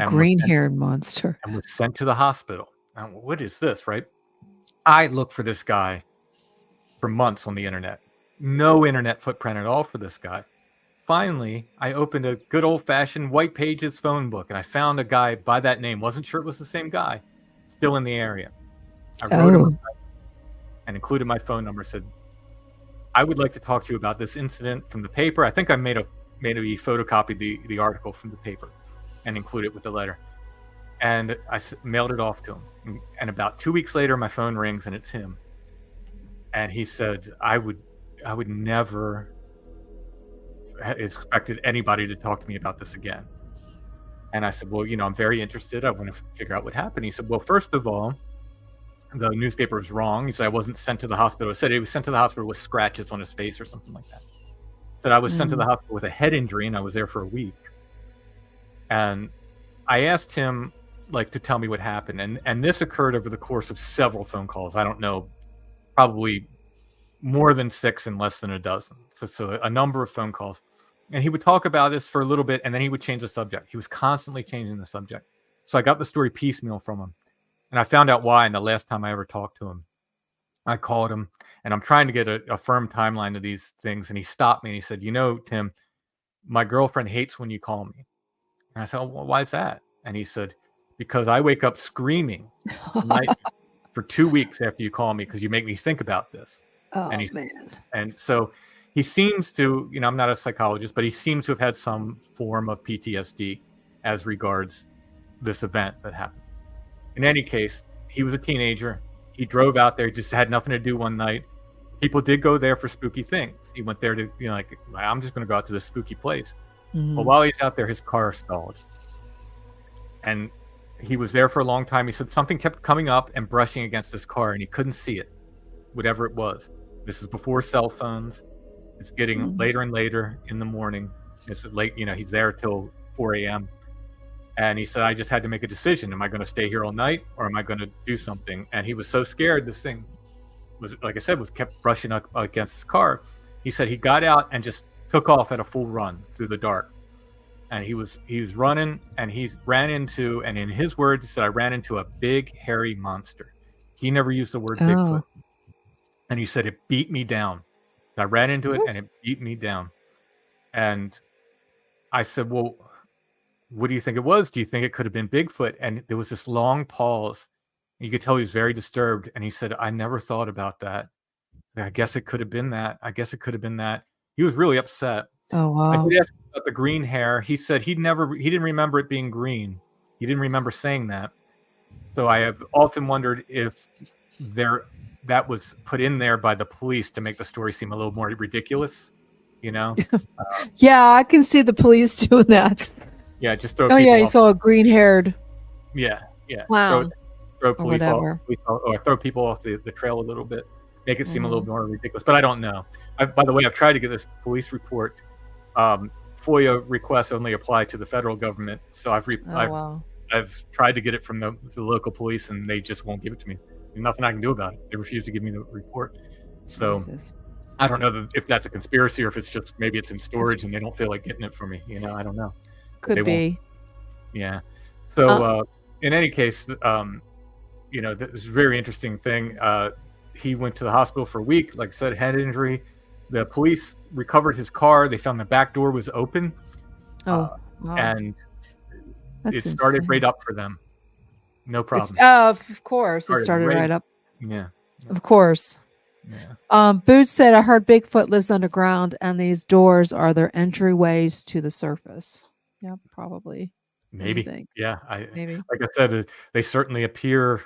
Green-haired monster. And was sent to the hospital. Now, what is this, right? I looked for this guy for months on the internet. No internet footprint at all for this guy. Finally, I opened a good old-fashioned White Pages phone book, and I found a guy by that name. Wasn't sure it was the same guy. Still in the area. I wrote him and included my phone number. Said, I would like to talk to you about this incident from the paper. I think I maybe photocopied the article from the paper and included it with the letter. And I mailed it off to him. And about 2 weeks later, my phone rings and it's him. And he said, I would never expected anybody to talk to me about this again. And I said, well, I'm very interested. I want to figure out what happened. He said, well, first of all, the newspaper was wrong. He said I wasn't sent to the hospital. He said he was sent to the hospital with scratches on his face or something like that. He said I was sent to the hospital with a head injury, and I was there for a week. And I asked him to tell me what happened. And this occurred over the course of several phone calls. I don't know, probably more than 6 and less than a dozen. So a number of phone calls. And he would talk about this for a little bit, and then he would change the subject. He was constantly changing the subject. So I got the story piecemeal from him. And I found out why. And the last time I ever talked to him, I called him, and I'm trying to get a firm timeline of these things. And he stopped me and he said, Tim, my girlfriend hates when you call me. And I said, well, why is that? And he said, because I wake up screaming for 2 weeks after you call me because you make me think about this. Oh, man. And so he seems to, I'm not a psychologist, but he seems to have had some form of PTSD as regards this event that happened. In any case, he was a teenager. He drove out there, just had nothing to do one night. People did go there for spooky things. He went there to, like, I'm just going to go out to this spooky place. Mhm. But while he's out there, his car stalled. And he was there for a long time. He said something kept coming up and brushing against his car, and he couldn't see it, whatever it was. This is before cell phones. It's getting later and later in the morning. It's late, he's there till 4 a.m. And he said, I just had to make a decision. Am I going to stay here all night, or am I going to do something? And he was so scared. This thing was, like I said, kept brushing up against his car. He said he got out and just took off at a full run through the dark. And he was running, and he ran into, and in his words, he said, I ran into a big, hairy monster. He never used the word Bigfoot. And he said, it beat me down. I ran into it, and it beat me down. And I said, well, what do you think it was? Do you think it could have been Bigfoot? And there was this long pause. You could tell he was very disturbed. And he said, I never thought about that. I guess it could have been that. I guess it could have been that. He was really upset. Oh, wow. I did ask him about the green hair. He said he didn't remember it being green. He didn't remember saying that. So I have often wondered if that was put in there by the police to make the story seem a little more ridiculous, Yeah, I can see the police doing that. Yeah, just throw. Oh people yeah, you off. saw a green-haired. Yeah. Clown. Throw police off, or throw people off the trail a little bit, make it seem a little more ridiculous. But I don't know. By the way, I've tried to get this police report. FOIA requests only apply to the federal government, so I've tried to get it from the local police, and they just won't give it to me. There's nothing I can do about it. They refuse to give me the report. So Jesus. I don't know if that's a conspiracy, or if it's just maybe it's in storage and they don't feel like getting it from me. I don't know. Could be. Yeah. So in any case, this is a very interesting thing. He went to the hospital for a week. Like I said, head injury. The police recovered his car. They found the back door was open. Wow. And That's it started insane. right up for them. No problem. Of course. It started right up. Yeah. Of course. Yeah. Boots said, I heard Bigfoot lives underground and these doors are their entryways to the surface. Yeah, probably. Maybe. Yeah. Maybe. Like I said, they certainly appear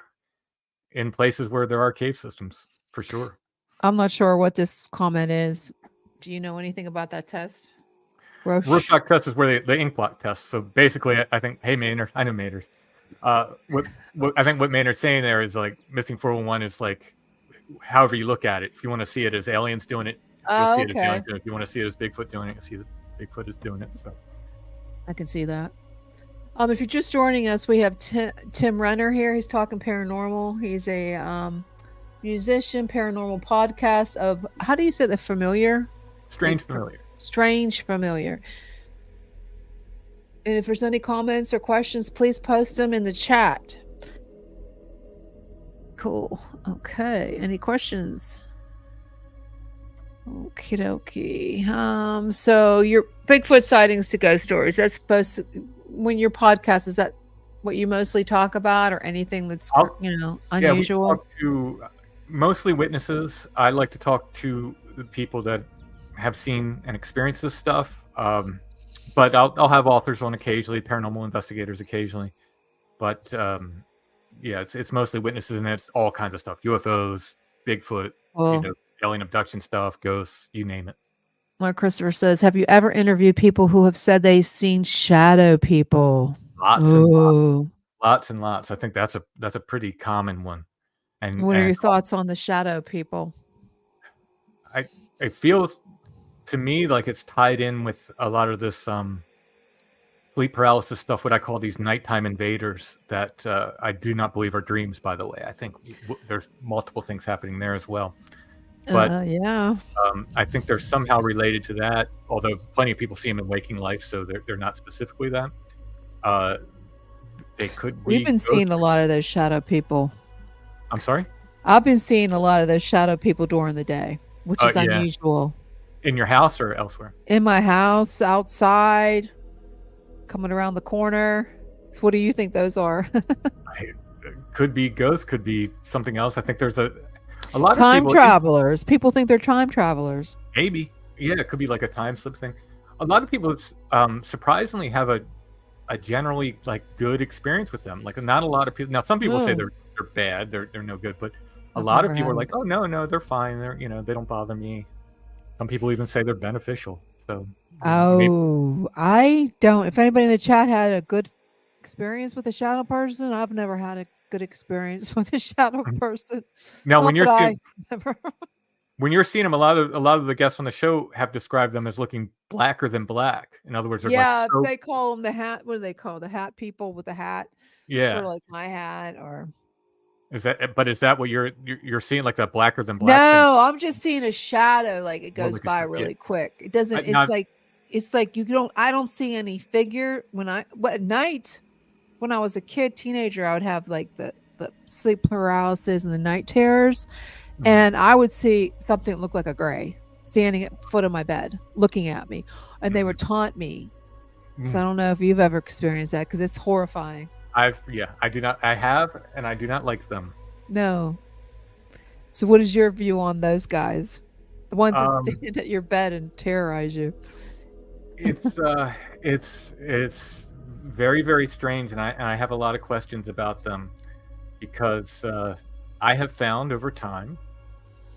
in places where there are cave systems, for sure. I'm not sure what this comment is. Do you know anything about that test? Rorschach test is where the ink blot test. So basically, I think, hey, Maynard, I know Maynard. What Maynard's saying there is like missing 411 is like, however you look at it. If you want to see it as aliens doing it, you'll see it as aliens doing it. If you want to see it as Bigfoot doing it, you'll see that Bigfoot is doing it. So I can see that. If you're just joining us, we have Tim Renner here. He's talking paranormal. He's a musician, paranormal podcast of, how do you say the familiar? Strange familiar. Strange familiar. And if there's any comments or questions, please post them in the chat. Cool. Okay. Any questions? Okie dokie. So your Bigfoot sightings to ghost stories, that's supposed to, when your podcast, is that what you mostly talk about, or anything that's unusual? Yeah, we talk to mostly witnesses. I like to talk to the people that have seen and experienced this stuff. But I'll have authors on occasionally, paranormal investigators occasionally. But it's mostly witnesses, and it's all kinds of stuff: UFOs, Bigfoot, alien abduction stuff, ghosts, you name it. Mark Christopher says, have you ever interviewed people who have said they've seen shadow people? Lots and lots. I think that's a pretty common one. And what are your thoughts on the shadow people? It feels to me like it's tied in with a lot of this sleep paralysis stuff, what I call these nighttime invaders that I do not believe are dreams, by the way. I think there's multiple things happening there as well. But I think they're somehow related to that, although plenty of people see them in waking life, so they're not specifically that. They could be. We've been seeing a lot of those shadow people. I'm sorry? I've been seeing a lot of those shadow people during the day, which is unusual. In your house or elsewhere? In my house, outside, coming around the corner. So what do you think those are? Could be ghosts, could be something else. I think there's a lot of time people, travelers. People think they're time travelers. Maybe. Yeah, it could be like a time slip thing. A lot of people surprisingly have a generally like good experience with them. Like not a lot of people. Now some people say they're bad, they're no good, but a lot of people are like, oh no, they're fine. They're they don't bother me. Some people even say they're beneficial. So, Oh, I don't. If anybody in the chat had a good experience with a shadow person, I've never had a good experience with a shadow person. now Not when you're that seeing I never. when you're seeing them, a lot of the guests on the show have described them as looking blacker than black. In other words, they're like Yeah, so. they call them the hat. What do they call the hat people with the hat? Sort of Yeah, like my hat, or is that what you're seeing, like that blacker than black thing? no? I'm just seeing a shadow. Like it More goes like a by yeah. really quick. It doesn't. Now, It's like you don't. I don't see any figure when at night. When I was a kid, teenager, I would have like the sleep paralysis and the night terrors, and I would see something that looked like a gray standing at the foot of my bed, looking at me, and they would taunt me. So I don't know if you've ever experienced that because it's horrifying. I do not. I have, and I do not like them. No. So what is your view on those guys? The ones that Um, stand at your bed and terrorize you. it's very, very strange, and I have a lot of questions about them because I have found over time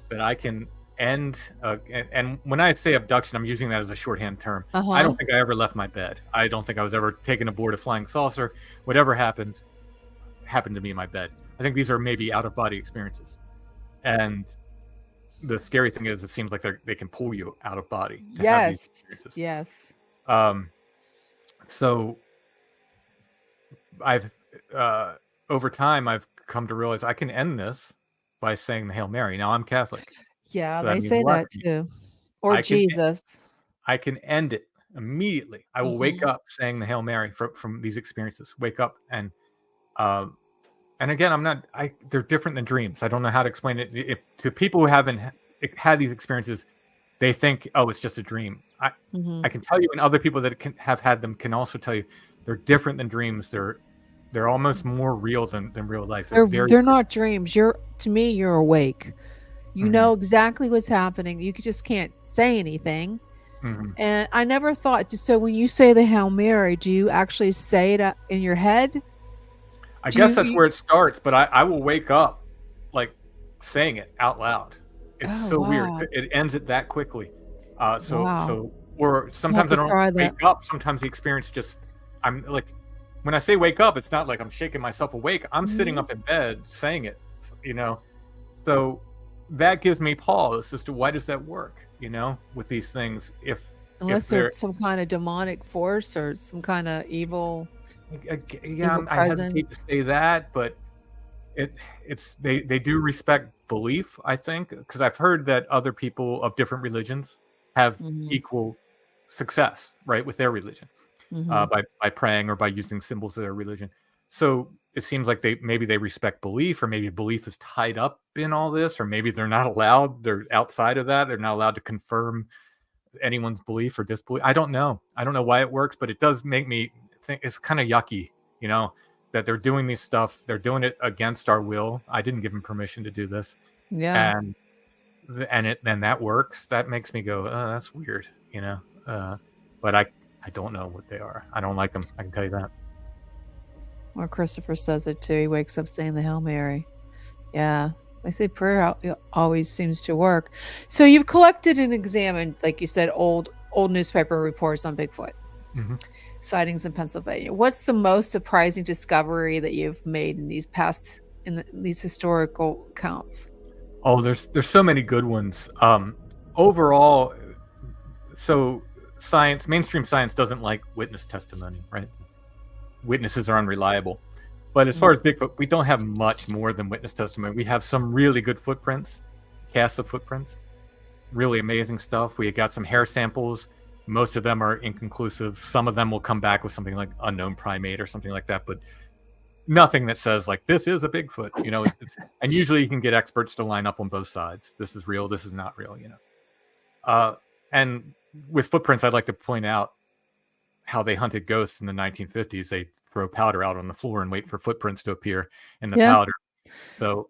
that I can end and when I say abduction, I'm using that as a shorthand term. I don't think I ever left my bed. I don't think I was ever taken aboard a flying saucer. Whatever happened to me in my bed. I think these are maybe out of body experiences, and the scary thing is, it seems like they can pull you out of body. Yes. So I've over time I've come to realize I can end this by saying the Hail Mary. Now I'm Catholic. Yeah, So that they means a say lot that to me. too. Or I can Jesus. I can end it immediately. I will wake up saying the Hail Mary from these experiences. Wake up and again, they're different than dreams. I don't know how to explain it. If to people who haven't had these experiences, they think, oh, it's just a dream. I can tell you, and other people that have had them can also tell you, they're different than dreams. They're almost more real than real life. They're not dreams. To me, you're awake. You know exactly what's happening. You just can't say anything. And I never thought. So when you say the Hail Mary, do you actually say it in your head? I guess that's where it starts, but I will wake up like saying it out loud. It's weird. It ends it that quickly. Or sometimes I don't wake up. Sometimes the experience I'm like, when I say wake up, it's not like I'm shaking myself awake. I'm sitting up in bed saying it, So that gives me pause as to why does that work, with these things. Unless there's some kind of demonic force or some kind of evil. I hesitate to say that, but they do respect belief, I think, because I've heard that other people of different religions have equal success, right, with their religion, by praying or by using symbols of their religion. So it seems like maybe they respect belief, or maybe belief is tied up in all this, or maybe they're not allowed. They're outside of that. They're not allowed to confirm anyone's belief or disbelief. I don't know why it works, but it does make me think it's kind of yucky, that they're doing these stuff. They're doing it against our will. I didn't give them permission to do this. Yeah. And that works. That makes me go, oh, that's weird, but I don't know what they are. I don't like them. I can tell you that. Or Christopher says it too. He wakes up saying the Hail Mary. Yeah. They say prayer always seems to work. So you've collected and examined, like you said, old newspaper reports on Bigfoot sightings in Pennsylvania. What's the most surprising discovery that you've made in these historical accounts? Oh, there's so many good ones. Overall, so mainstream science doesn't like witness testimony, right? Witnesses are unreliable. But as far as Bigfoot, we don't have much more than witness testimony. We have some really good footprints, casts of footprints, really amazing stuff. We got some hair samples. Most of them are inconclusive. Some of them will come back with something like unknown primate or something like that, but nothing that says like this is a Bigfoot. And usually you can get experts to line up on both sides. This is real. This is not real. And with footprints, I'd like to point out how they hunted ghosts in the 1950s. They throw powder out on the floor and wait for footprints to appear in the powder. So,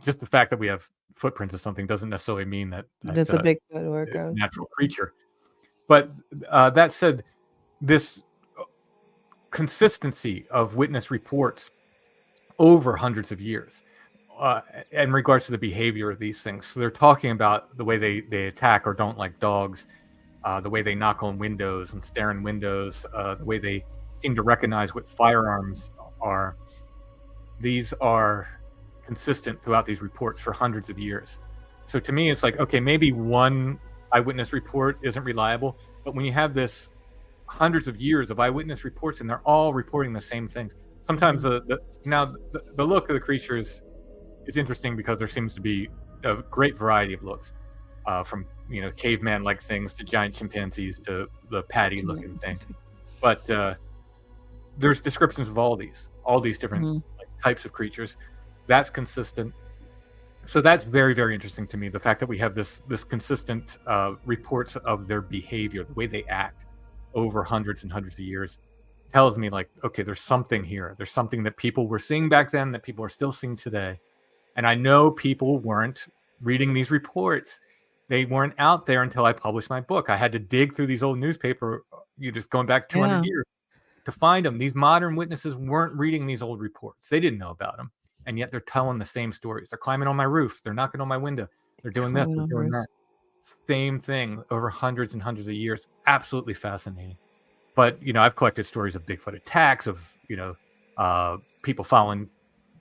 just the fact that we have footprints of something doesn't necessarily mean that it's a Bigfoot or a natural creature. But that said, this consistency of witness reports over hundreds of years, in regards to the behavior of these things. So they're talking about the way they attack or don't like dogs, the way they knock on windows and stare in windows, the way they seem to recognize what firearms are. These are consistent throughout these reports for hundreds of years. So to me, it's like, okay, maybe one eyewitness report isn't reliable, but when you have this hundreds of years of eyewitness reports and they're all reporting the same things, sometimes the look of the creatures is interesting because there seems to be a great variety of looks, from caveman-like things to giant chimpanzees to the patty-looking thing. But there's descriptions of all these different types of creatures. That's consistent. So that's very, very interesting to me. The fact that we have this consistent reports of their behavior, the way they act over hundreds and hundreds of years, tells me like, okay, there's something here. There's something that people were seeing back then that people are still seeing today. And I know people weren't reading these reports. They weren't out there until I published my book. I had to dig through these old newspaper, just going back 200 years to find them. These modern witnesses weren't reading these old reports. They didn't know about them. And yet they're telling the same stories. They're climbing on my roof. They're knocking on my window. They're doing this. They're doing that. Same thing over hundreds and hundreds of years. Absolutely fascinating. But, I've collected stories of Bigfoot attacks, of, people following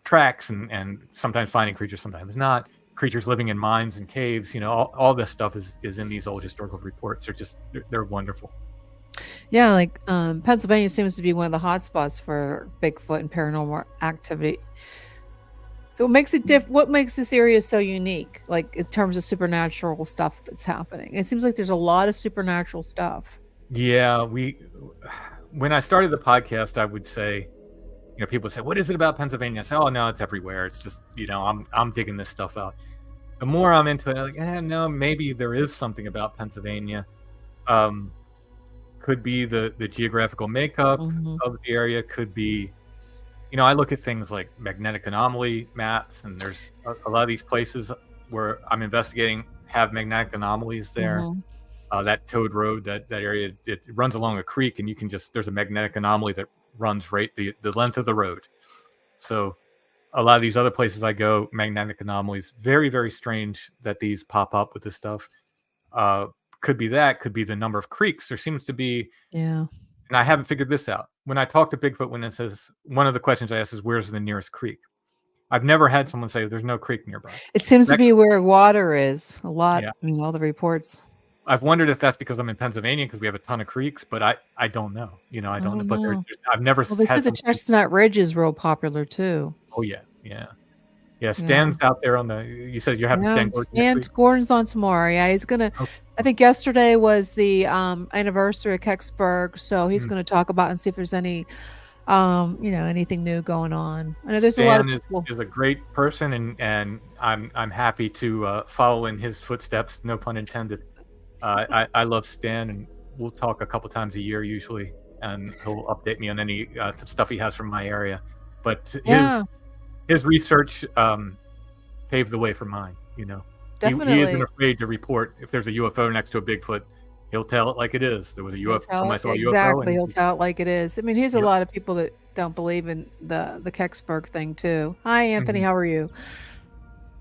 tracks and sometimes finding creatures, sometimes not. Creatures living in mines and caves. All this stuff is in these old historical reports. They're wonderful. Yeah, like Pennsylvania seems to be one of the hot spots for Bigfoot and paranormal activity. So what makes it what makes this area so unique, like in terms of supernatural stuff that's happening? It seems like there's a lot of supernatural stuff. Yeah, when I started the podcast, I would say, people would say, "What is it about Pennsylvania?" I say, "Oh no, it's everywhere. It's just, I'm digging this stuff out." The more I'm into it, I'm like, no, maybe there is something about Pennsylvania. Could be the geographical makeup of the area. Could be, I look at things like magnetic anomaly maps, and there's a lot of these places where I'm investigating have magnetic anomalies there. That Toad Road, that area, it runs along a creek, and there's a magnetic anomaly that runs right the length of the road. So a lot of these other places I go, magnetic anomalies, very, very strange that these pop up with this stuff. Could be the number of creeks. There seems to be, and I haven't figured this out. When I talk to Bigfoot witnesses, one of the questions I ask is, where's the nearest creek? I've never had someone say there's no creek nearby. It seems to be where water is a lot. In all the reports. I've wondered if that's because I'm in Pennsylvania because we have a ton of creeks, but I don't know. I don't know. But I've never. Well, they said the Chestnut Ridge is real popular too. Oh yeah. Stan's out there on the. You said you're having Stan Gordon. Stan Gordon's on tomorrow. Yeah, he's gonna. Okay. I think yesterday was the anniversary of Kecksburg, so he's going to talk about and see if there's any, anything new going on. I know there's Stan a lot of people. is a great person, and I'm happy to follow in his footsteps. No pun intended. I love Stan, and we'll talk a couple times a year usually, and he'll update me on any stuff he has from my area. But his research paved the way for mine. Definitely. He isn't afraid to report if there's a UFO next to a Bigfoot. He'll tell it like it is. There was a UFO. Somebody saw a UFO. Exactly. He'll tell it like it is. I mean, here's a lot of people that don't believe in the Kecksburg thing too. Hi, Anthony. How are you?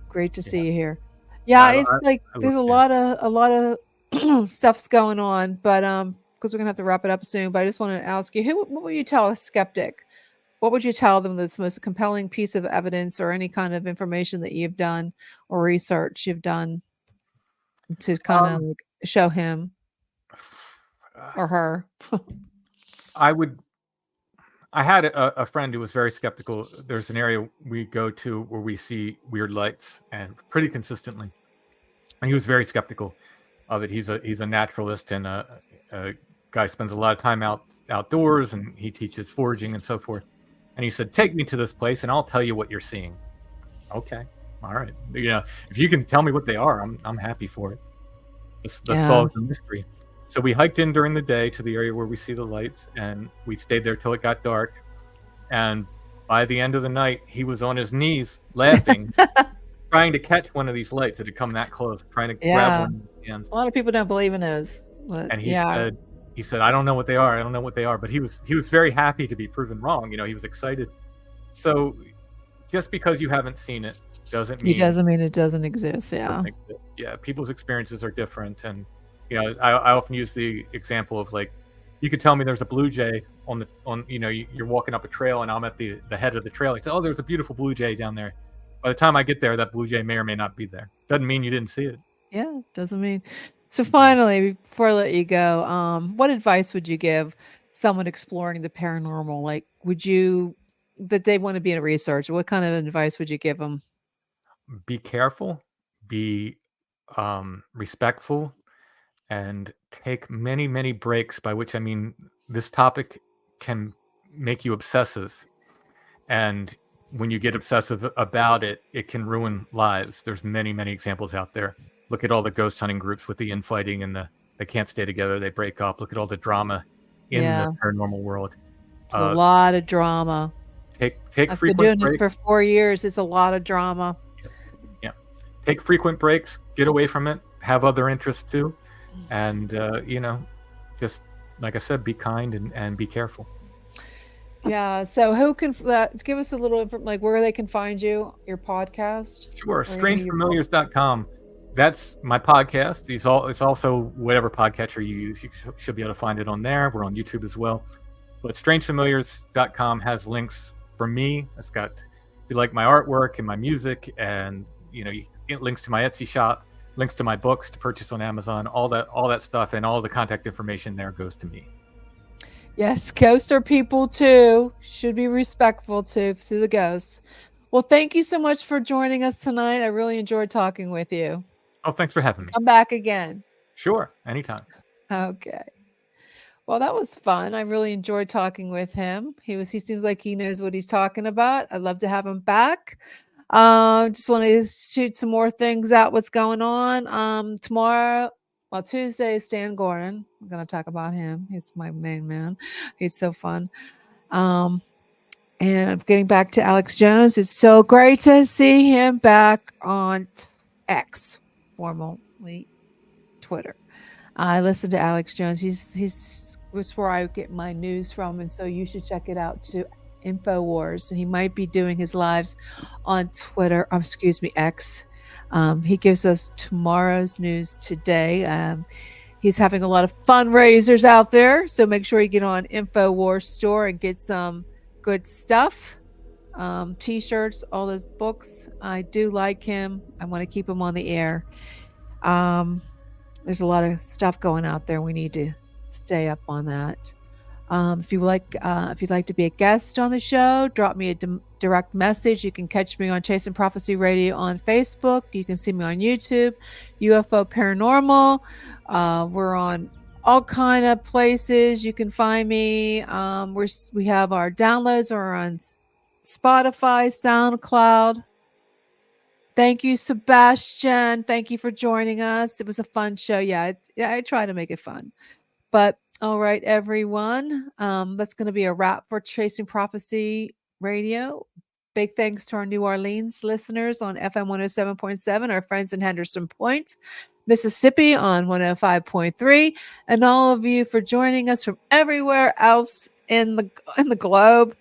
Great to see you here. Yeah, it's like there's a lot of stuff's going on, but because we're gonna have to wrap it up soon. But I just want to ask you, what would you tell a skeptic? What would you tell them that's the most compelling piece of evidence or any kind of information that you've done or research you've done to kind of show him or her? I had a friend who was very skeptical. There's an area we go to where we see weird lights, and pretty consistently. And he was very skeptical of it. He's a naturalist and a guy spends a lot of time outdoors, and he teaches foraging and so forth. And he said, "Take me to this place, and I'll tell you what you're seeing." Okay, all right. If you can tell me what they are, I'm happy for it. Let's solve the mystery. So we hiked in during the day to the area where we see the lights, and we stayed there till it got dark. And by the end of the night, he was on his knees laughing, trying to catch one of these lights that had come that close, trying to grab one of his hands. A lot of people don't believe in those. And he said, "I don't know what they are. I don't know what they are." But he was very happy to be proven wrong. He was excited. So just because you haven't seen it doesn't It mean doesn't mean it doesn't exist. it Yeah. doesn't exist. Yeah, people's experiences are different, and I often use the example of like, you could tell me there's a blue jay on you're walking up a trail and I'm at the head of the trail. You say, oh, there's a beautiful blue jay down there. By the time I get there, that blue jay may or may not be there. Doesn't mean you didn't see it. Yeah. Doesn't mean. So finally, before I let you go, what advice would you give someone exploring the paranormal? Like, that they want to be in research? What kind of advice would you give them? Be careful, be respectful, and take many, many breaks, by which I mean this topic can make you obsessive. And when you get obsessive about it, it can ruin lives. There's many, many examples out there. Look at all the ghost hunting groups with the infighting and they can't stay together, they break up. Look at all the drama in the paranormal world. It's a lot of drama. Take I've been frequent doing breaks. this for 4 years. It's a lot of drama. Yeah. Take frequent breaks, get away from it, have other interests too. And, just like I said, be kind and be careful. Yeah. So who can give us a little like where they can find you, your podcast? Sure. Strangefamiliars.com. That's my podcast. It's also whatever podcatcher you use. You should be able to find it on there. We're on YouTube as well. But strangefamiliars.com has links for me. It's got, if you like my artwork and my music, and links to my Etsy shop, links to my books to purchase on Amazon, all that stuff, and all the contact information there goes to me. Yes, ghosts are people too. Should be respectful to the ghosts. Well, thank you so much for joining us tonight. I really enjoyed talking with you. Oh, thanks for having me. Come back again. Sure, anytime. Okay. Well, that was fun. I really enjoyed talking with him. He seems like he knows what he's talking about. I'd love to have him back. Just wanted to shoot some more things out. What's going on? Tomorrow, Tuesday is Stan Gordon. I'm going to talk about him. He's my main man. He's so fun. And I'm getting back to Alex Jones. It's so great to see him back on X, formerly Twitter. I listen to Alex Jones. He's where I get my news from, and so you should check it out too. InfoWars. He might be doing his lives on Twitter. X. He gives us tomorrow's news today. He's having a lot of fundraisers out there, so make sure you get on InfoWars store and get some good stuff. T-shirts, all those books. I do like him. I want to keep him on the air. There's a lot of stuff going out there. We need to stay up on that. If you'd like to be a guest on the show, drop me a direct message. You can catch me on Chasing Prophecy Radio on Facebook. You can see me on YouTube, UFO Paranormal. We're on all kind of places. You can find me. We have our downloads are on Spotify, SoundCloud. Thank you, Sebastian. Thank you for joining us. It was a fun show. Yeah, I try to make it fun. But all right, everyone. That's going to be a wrap for Chasing Prophecy Radio. Big thanks to our New Orleans listeners on FM 107.7, our friends in Henderson Point, Mississippi on 105.3, and all of you for joining us from everywhere else in the globe.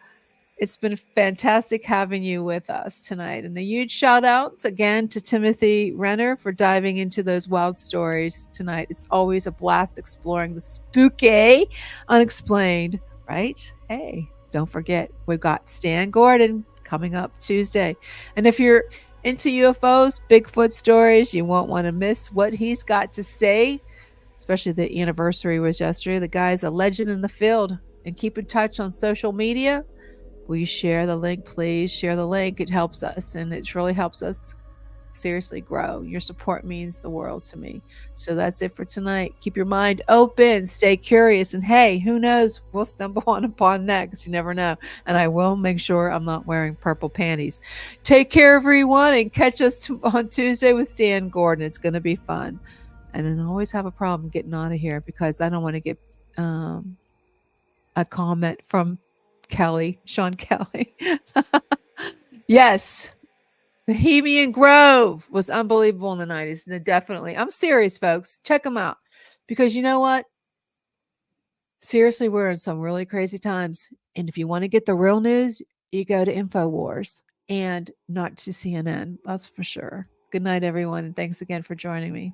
It's been fantastic having you with us tonight. And a huge shout out again to Timothy Renner for diving into those wild stories tonight. It's always a blast exploring the spooky, unexplained, right? Hey, don't forget, we've got Stan Gordon coming up Tuesday. And if you're into UFOs, Bigfoot stories, you won't want to miss what he's got to say, especially the anniversary was yesterday. The guy's a legend in the field. And keep in touch on social media. Will you share the link, please? Share the link. It helps us, and it really helps us seriously grow. Your support means the world to me. So that's it for tonight. Keep your mind open. Stay curious. And hey, who knows? We'll stumble upon next. You never know. And I will make sure I'm not wearing purple panties. Take care, everyone, and catch us on Tuesday with Stan Gordon. It's going to be fun. And then I always have a problem getting out of here because I don't want to get a comment from Sean Kelly. Yes. Bohemian Grove was unbelievable in the 90s. And definitely. I'm serious, folks. Check them out. Because you know what? Seriously, we're in some really crazy times. And if you want to get the real news, you go to InfoWars. and not to CNN. That's for sure. Good night, everyone, and thanks again for joining me.